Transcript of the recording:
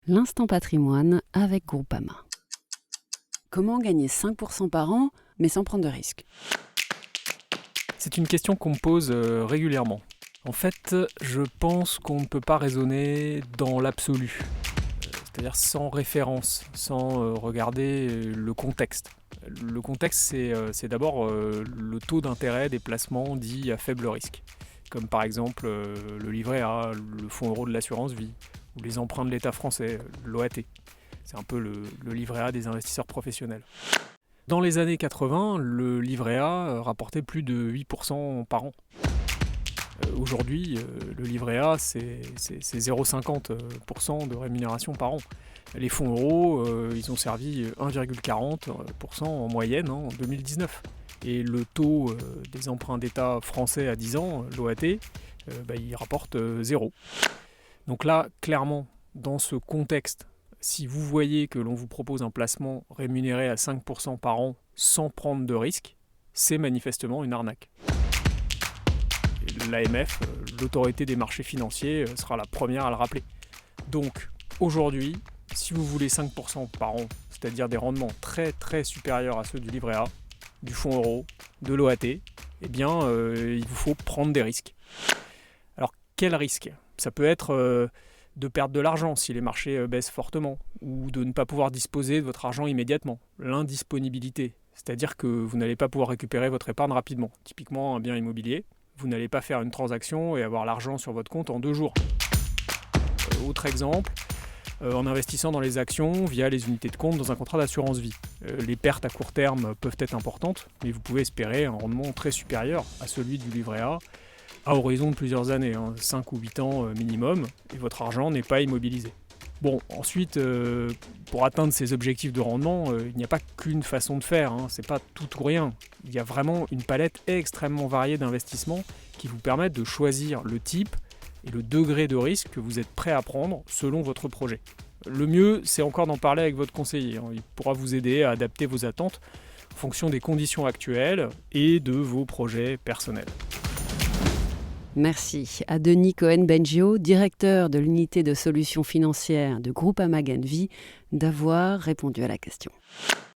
L'instant patrimoine avec Groupama. Comment gagner 5% par an, mais sans prendre de risques? C'est une question qu'on me pose régulièrement. En fait, je pense qu'on ne peut pas raisonner dans l'absolu, c'est-à-dire sans référence, sans regarder le contexte. Le contexte, c'est d'abord le taux d'intérêt des placements dits à faible risque, comme par exemple le livret A, le fonds euro de l'assurance vie, ou les emprunts de l'État français, l'OAT. C'est un peu le livret A des investisseurs professionnels. Dans les années 80, le livret A rapportait plus de 8% par an. Aujourd'hui, le livret A, c'est 0,50% de rémunération par an. Les fonds euros, ils ont servi 1,40% en moyenne en 2019. Et le taux des emprunts d'État français à 10 ans, l'OAT, il rapporte 0. Donc là, clairement, dans ce contexte, si vous voyez que l'on vous propose un placement rémunéré à 5% par an sans prendre de risque, c'est manifestement une arnaque. L'AMF, l'autorité des marchés financiers, sera la première à le rappeler. Donc aujourd'hui, si vous voulez 5% par an, c'est-à-dire des rendements très très supérieurs à ceux du livret A, du fonds euro, de l'OAT, eh bien il vous faut prendre des risques. Alors quel risque ? Ça peut être de perdre de l'argent si les marchés baissent fortement, ou de ne pas pouvoir disposer de votre argent immédiatement, l'indisponibilité, c'est-à-dire que vous n'allez pas pouvoir récupérer votre épargne rapidement, typiquement un bien immobilier. Vous n'allez pas faire une transaction et avoir l'argent sur votre compte en 2 jours. Autre exemple, en investissant dans les actions via les unités de compte dans un contrat d'assurance vie. Les pertes à court terme peuvent être importantes, mais vous pouvez espérer un rendement très supérieur à celui du livret A à horizon de plusieurs années, 5 ou 8 ans minimum, et votre argent n'est pas immobilisé. Bon, ensuite, pour atteindre ces objectifs de rendement, il n'y a pas qu'une façon de faire, c'est pas tout ou rien. Il y a vraiment une palette extrêmement variée d'investissements qui vous permettent de choisir le type et le degré de risque que vous êtes prêt à prendre selon votre projet. Le mieux, c'est encore d'en parler avec votre conseiller. Il pourra vous aider à adapter vos attentes en fonction des conditions actuelles et de vos projets personnels. Merci à Denis Cohen-Bengio, directeur de l'unité de solutions financières de Groupama Vie, d'avoir répondu à la question.